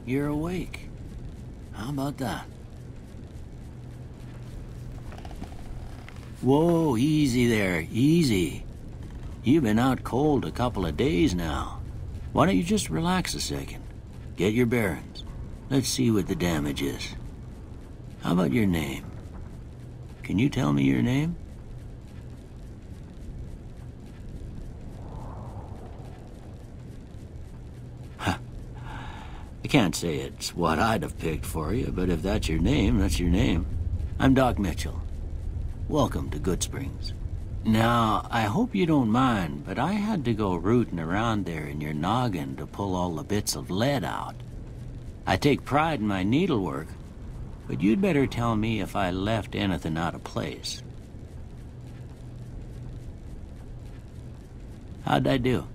you're awake. How about that? Whoa, easy there, easy. You've been out cold a couple of days now. Why don't you just relax a second? Get your bearings. Let's see what the damage is. How about your name? Can you tell me your name? I can't say it's what I'd have picked for you, but if that's your name, that's your name. I'm Doc Mitchell. Welcome to Goodsprings. Now, I hope you don't mind, but I had to go rooting around there in your noggin to pull all the bits of lead out. I take pride in my needlework, but you'd better tell me if I left anything out of place. How'd I do?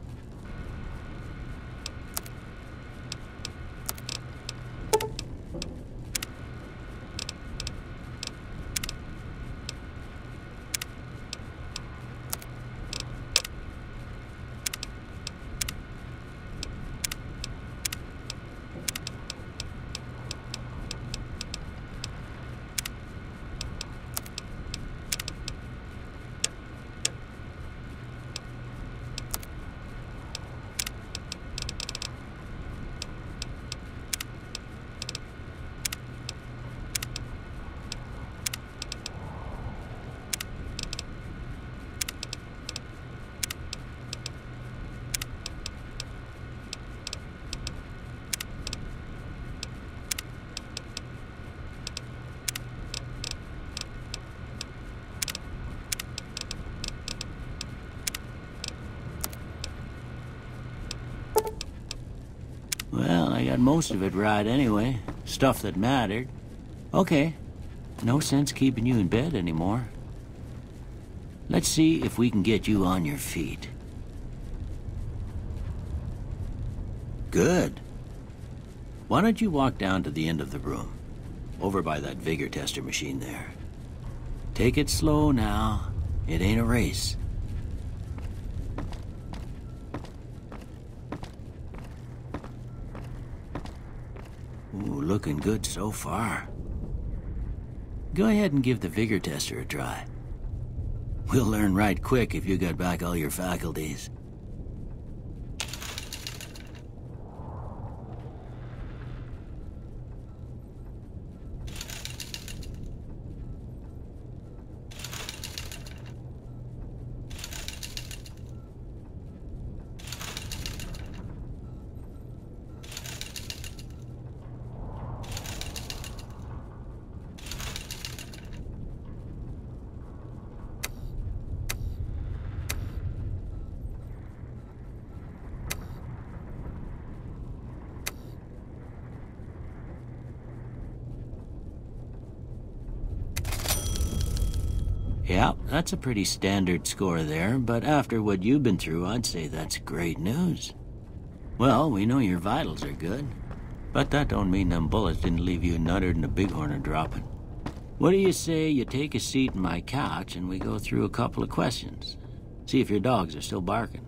Well, I got most of it right anyway. Stuff that mattered. Okay. No sense keeping you in bed anymore. Let's see if we can get you on your feet. Good. Why don't you walk down to the end of the room? Over by that vigor tester machine there. Take it slow now. It ain't a race. Ooh, looking good so far. Go ahead and give the vigor tester a try. We'll learn right quick if you got back all your faculties. Yeah, that's a pretty standard score there, but after what you've been through, I'd say that's great news. Well, we know your vitals are good, but that don't mean them bullets didn't leave you nuttered and a bighorn are dropping. What do you say you take a seat in my couch and we go through a couple of questions? See if your dogs are still barking.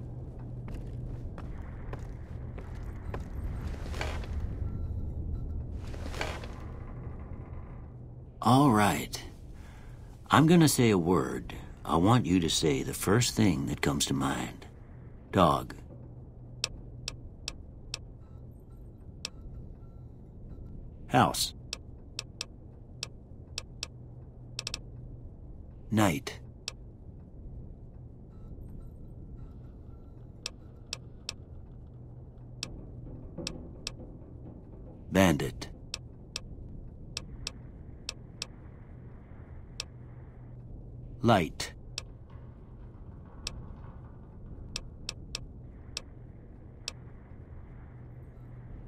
All right. I'm gonna say a word. I want you to say the first thing that comes to mind. Dog. House. Night. Bandit. Light.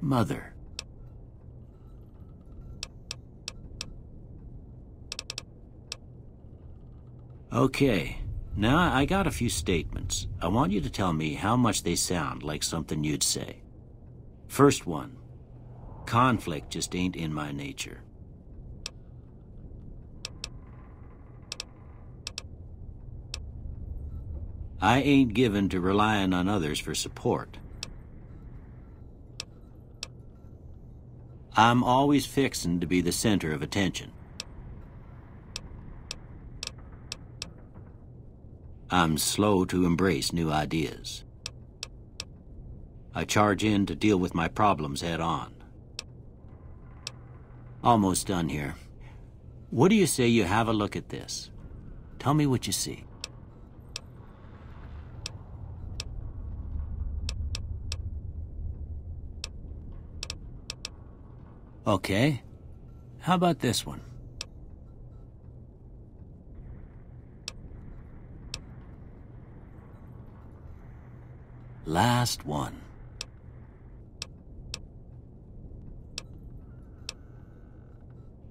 Mother. Okay, now I got a few statements. I want you to tell me how much they sound like something you'd say. First one, conflict just ain't in my nature. I ain't given to relying on others for support. I'm always fixin' to be the center of attention. I'm slow to embrace new ideas. I charge in to deal with my problems head on. Almost done here. What do you say you have a look at this? Tell me what you see. Okay. How about this one? Last one.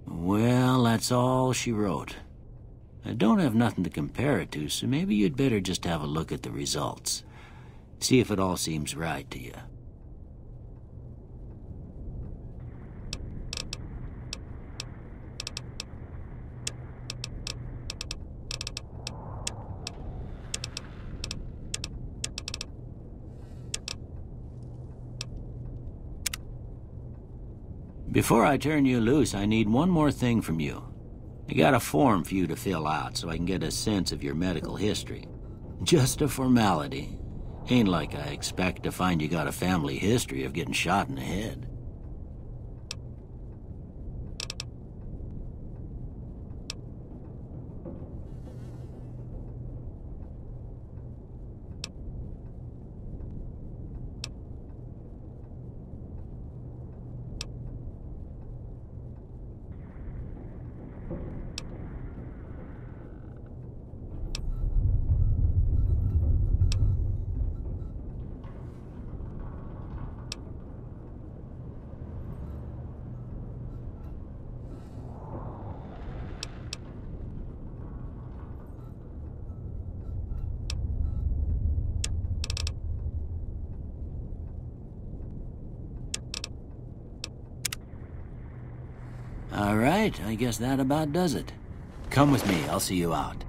Well, that's all she wrote. I don't have nothing to compare it to, so maybe you'd better just have a look at the results. See if it all seems right to you. Before I turn you loose, I need one more thing from you. I got a form for you to fill out so I can get a sense of your medical history. Just a formality. Ain't like I expect to find you got a family history of getting shot in the head. All right, I guess that about does it. Come with me, I'll see you out.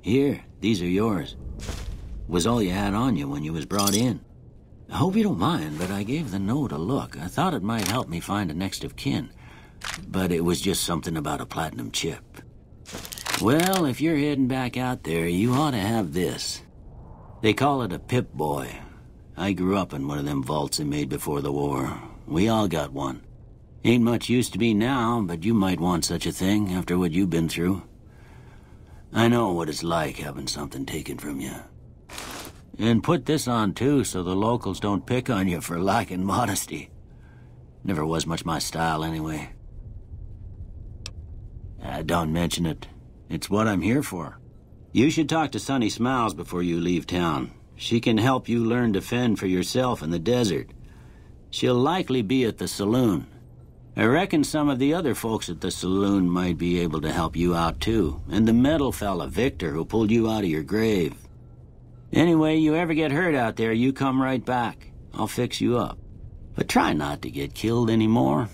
Here, these are yours. Was all you had on you when you was brought in. I hope you don't mind, but I gave the note a look. I thought it might help me find a next of kin, but it was just something about a platinum chip. Well, if you're heading back out there, you ought to have this. They call it a Pip-Boy. I grew up in one of them vaults they made before the war. We all got one. Ain't much use to me now, but you might want such a thing after what you've been through. I know what it's like having something taken from you. And put this on, too, so the locals don't pick on you for lacking modesty. Never was much my style, anyway. Don't mention it. It's what I'm here for. You should talk to Sunny Smiles before you leave town. She can help you learn to fend for yourself in the desert. She'll likely be at the saloon. I reckon some of the other folks at the saloon might be able to help you out, too. And the metal fella, Victor, who pulled you out of your grave. Anyway, you ever get hurt out there, you come right back. I'll fix you up. But try not to get killed anymore.